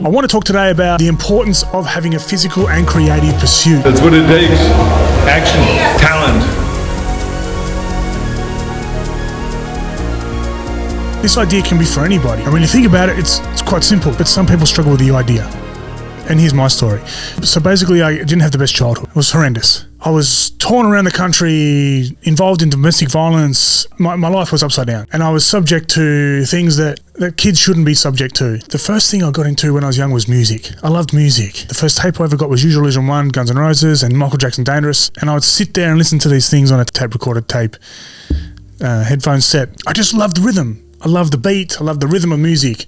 I want to talk today about the importance of having a physical and creative pursuit. That's what it takes. Action, talent. This idea can be for anybody. And when you think about it, it's quite simple, but some people struggle with the idea. And here's my story. So basically, I didn't have the best childhood. It was horrendous. I was torn around the country, involved in domestic violence. My life was upside down. And I was subject to things that kids shouldn't be subject to. The first thing I got into when I was young was music. I loved music. The first tape I ever got was Use Your Illusion 1, Guns N' Roses, and Michael Jackson Dangerous. And I would sit there and listen to these things on a tape-recorded tape, headphone set. I just loved the rhythm. I loved the beat, I loved the rhythm of music.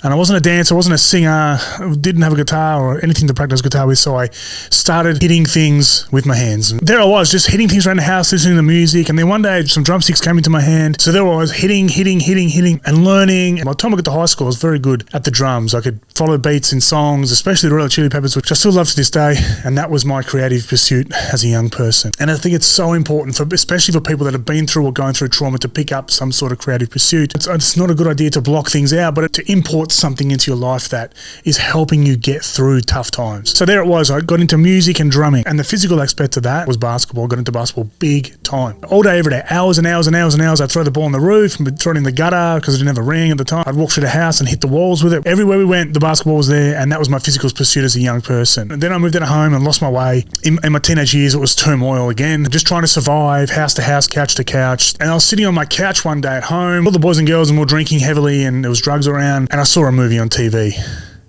And I wasn't a dancer, I wasn't a singer, I didn't have a guitar or anything to practice guitar with, so I started hitting things with my hands. And there I was, just hitting things around the house, listening to music, and then one day some drumsticks came into my hand. So there I was, hitting, and learning. And by the time I got to high school, I was very good at the drums. I could follow beats in songs, especially the Red Hot Chili Peppers, which I still love to this day, and that was my creative pursuit as a young person. And I think it's so important, especially for people that have been through or going through trauma, to pick up some sort of creative pursuit. It's not a good idea to block things out, but to import something into your life that is helping you get through tough times. So there it was. I got into music and drumming, and the physical aspect of that was basketball. I got into basketball big time. All day, every day, hours and hours and hours and hours. I'd throw the ball on the roof and throw it in the gutter because I didn't have a ring at the time. I'd walk through the house and hit the walls with it. Everywhere we went, the basketball was there, and that was my physical pursuit as a young person. And then I moved out of home and lost my way. In my teenage years, it was turmoil again, just trying to survive, house to house, couch to couch. And I was sitting on my couch one day at home, all the boys and girls, and we were drinking heavily, and there was drugs around, and I saw a movie on TV.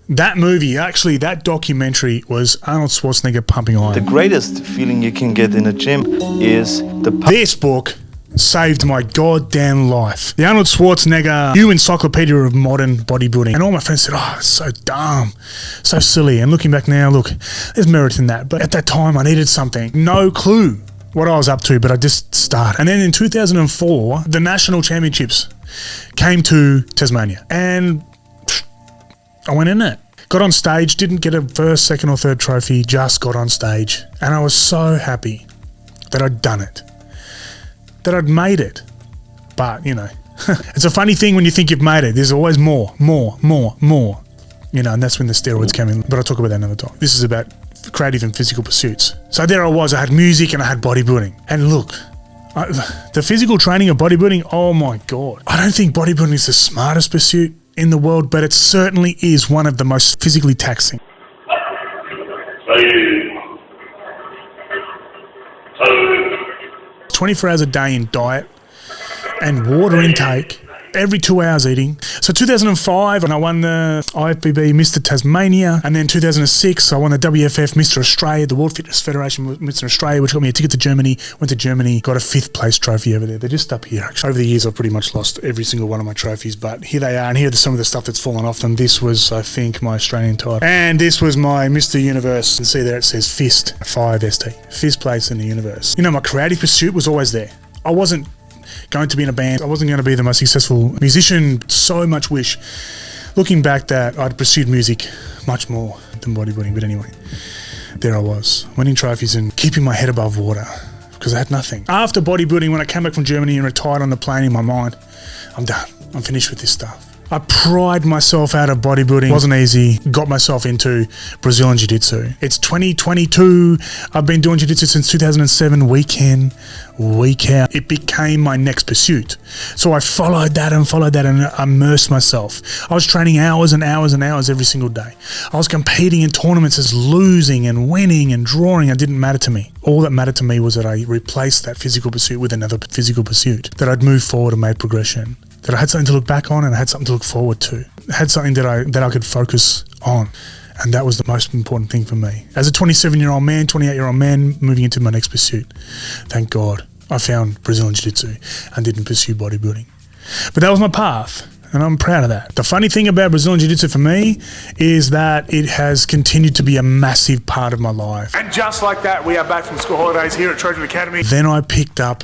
That movie, actually, that documentary was Arnold Schwarzenegger pumping iron. The greatest feeling you can get in a gym is This book saved my goddamn life. The Arnold Schwarzenegger New Encyclopedia of Modern Bodybuilding. And all my friends said, oh, it's so dumb, so silly. And looking back now, look, there's merit in that. But at that time, I needed something. No clue what I was up to, but I just started. And then in 2004, the national championships came to Tasmania, and I went in it. Got on stage, didn't get a first, second or third trophy, just got on stage. And I was so happy that I'd done it, that I'd made it. But, you know, it's a funny thing when you think you've made it. There's always more. You know, and that's when the steroids came in. But I'll talk about that another time. This is about creative and physical pursuits. So there I was, I had music and I had bodybuilding. And look, the physical training of bodybuilding, oh my God. I don't think bodybuilding is the smartest pursuit in the world, but it certainly is one of the most physically taxing. 24 hours a day in diet and water intake, every 2 hours eating. So 2005, and I won the IFBB Mr. Tasmania, and then 2006, I won the WFF Mr. Australia, the World Fitness Federation Mr. Australia, which got me a ticket to Germany. Went to Germany, got a 5th place trophy over there. They're just up here, actually. Over the years, I've pretty much lost every single one of my trophies, but here they are, and here's some of the stuff that's fallen off them. This was, I think, my Australian title. And this was my Mr. Universe. And see there, it says Fist 5 ST. 5th place in the universe. You know, my creative pursuit was always there. I wasn't going to be in a band. I wasn't going to be the most successful musician. So much wish, looking back, that I'd pursued music much more than bodybuilding. But anyway, there I was, winning trophies and keeping my head above water because I had nothing. After bodybuilding, when I came back from Germany and retired on the plane, in my mind, I'm done. I'm finished with this stuff. I pried myself out of bodybuilding. It wasn't easy. Got myself into Brazilian Jiu-Jitsu. It's 2022. I've been doing Jiu-Jitsu since 2007, week in, week out. It became my next pursuit. So I followed that and immersed myself. I was training hours and hours and hours every single day. I was competing in tournaments as losing and winning and drawing. It didn't matter to me. All that mattered to me was that I replaced that physical pursuit with another physical pursuit, that I'd move forward and made progression, that I had something to look back on and I had something to look forward to. I had something that I could focus on. And that was the most important thing for me. As a 27-year-old man, 28-year-old man, moving into my next pursuit, thank God I found Brazilian Jiu-Jitsu and didn't pursue bodybuilding. But that was my path, and I'm proud of that. The funny thing about Brazilian Jiu-Jitsu for me is that it has continued to be a massive part of my life. And just like that, we are back from school holidays here at Trojan Academy. Then I picked up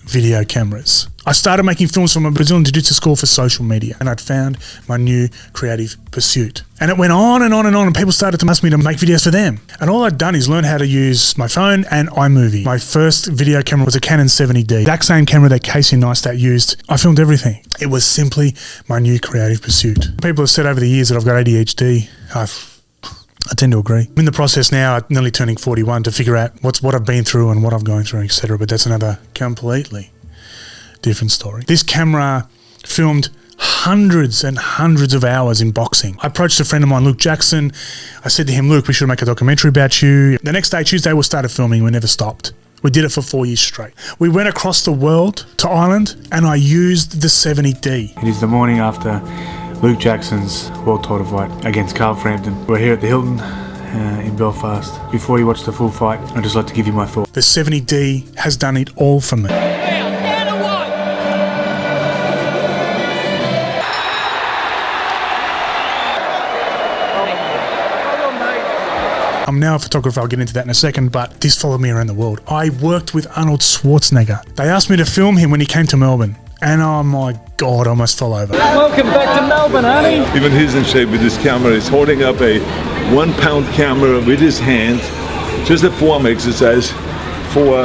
video cameras. I started making films from a Brazilian Jiu-Jitsu school for social media, and I'd found my new creative pursuit. And it went on and on and on, and people started to ask me to make videos for them. And all I'd done is learn how to use my phone and iMovie. My first video camera was a Canon 70D, exact same camera that Casey Neistat used. I filmed everything. It was simply my new creative pursuit. People have said over the years that I've got ADHD. I tend to agree. I'm in the process now, nearly turning 41, to figure out what I've been through and what I'm going through, etc. But that's another completely different story. This camera filmed hundreds and hundreds of hours in boxing. I approached a friend of mine, Luke Jackson. I said to him, Luke, we should make a documentary about you. The next day, Tuesday, we started filming. We never stopped. We did it for 4 years straight. We went across the world to Ireland, and I used the 70D. It is the morning after Luke Jackson's world title fight against Carl Frampton. We're here at the Hilton in Belfast. Before you watch the full fight, I'd just like to give you my thoughts. The 70D has done it all for me. I'm now a photographer, I'll get into that in a second, but this followed me around the world. I worked with Arnold Schwarzenegger. They asked me to film him when he came to Melbourne, and oh my God, I almost fell over. Welcome back to Melbourne, honey. Even he's in shape with this camera. He's holding up a 1 pound camera with his hand. Just a form exercise for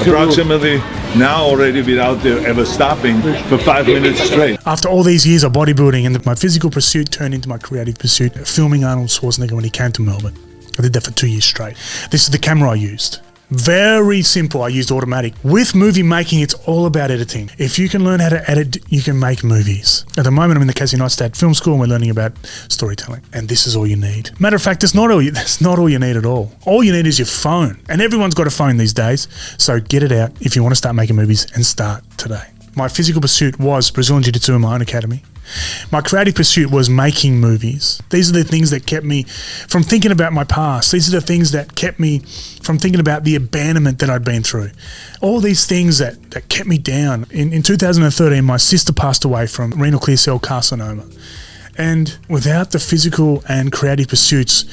approximately now already without there ever stopping for 5 minutes straight. After all these years of bodybuilding, and my physical pursuit turned into my creative pursuit, filming Arnold Schwarzenegger when he came to Melbourne. I did that for 2 years straight. This is the camera I used. Very simple. I used automatic. With movie making, it's all about editing. If you can learn how to edit, you can make movies. At the moment, I'm in the Casey Neistat Film School, and we're learning about storytelling. And this is all you need. Matter of fact, that's not all you need at all. All you need is your phone. And everyone's got a phone these days. So get it out if you want to start making movies, and start today. My physical pursuit was Brazilian Jiu-Jitsu in my own academy. My creative pursuit was making movies. These are the things that kept me from thinking about my past. These are the things that kept me from thinking about the abandonment that I'd been through. All these things that kept me down. In 2013, my sister passed away from renal clear cell carcinoma. And without the physical and creative pursuits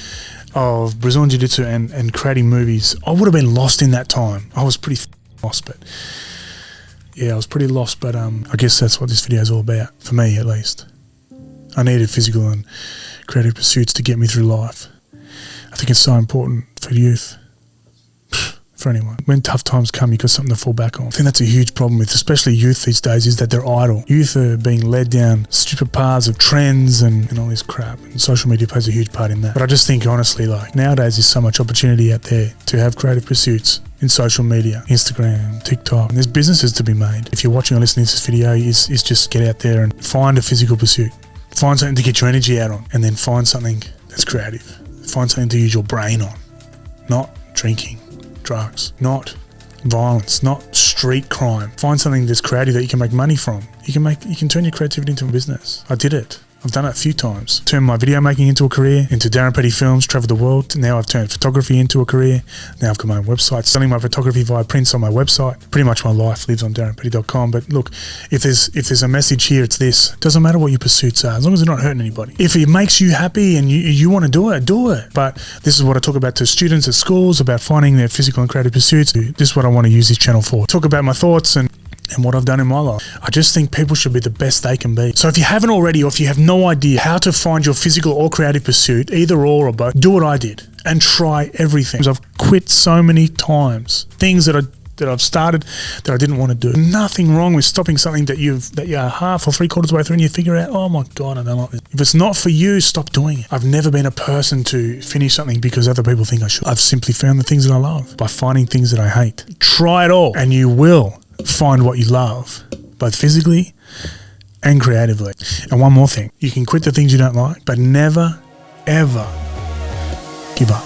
of Brazilian Jiu-Jitsu and creating movies, I would have been lost in that time. I was pretty lost, but... yeah, I was pretty lost, but I guess that's what this video is all about, for me at least. I needed physical and creative pursuits to get me through life. I think it's so important for youth, for anyone. When tough times come, you've got something to fall back on. I think that's a huge problem with especially youth these days, is that they're idle. Youth are being led down stupid paths of trends and all this crap, and social media plays a huge part in that. But I just think honestly, like, nowadays there's so much opportunity out there to have creative pursuits in social media, Instagram, TikTok. And there's businesses to be made. If you're watching or listening to this video, is just get out there and find a physical pursuit. Find something to get your energy out on, and then find something that's creative. Find something to use your brain on. Not drinking, drugs, not violence, not street crime. Find something that's creative that you can make money from. You can turn your creativity into a business. I did it. I've done it a few times. Turned my video making into a career, into Darran Petty Films, traveled the world. Now I've turned photography into a career. Now I've got my own website, selling my photography via prints on my website. Pretty much my life lives on darranpetty.com. But look, if there's a message here, it's this. It doesn't matter what your pursuits are, as long as they're not hurting anybody. If it makes you happy and you want to do it, do it. But this is what I talk about to students at schools, about finding their physical and creative pursuits. This is what I want to use this channel for. Talk about my thoughts and what I've done in my life. I just think people should be the best they can be. So if you haven't already, or if you have no idea how to find your physical or creative pursuit, either or both, do what I did and try everything. I've quit so many times. Things that I've started that I didn't want to do. Nothing wrong with stopping something that you're half or 3/4 way through and you figure out, oh my God, I don't like this. If it's not for you, stop doing it. I've never been a person to finish something because other people think I should. I've simply found the things that I love by finding things that I hate. Try it all and you will find what you love, both physically and creatively. And one more thing, you can quit the things you don't like, but never, ever give up.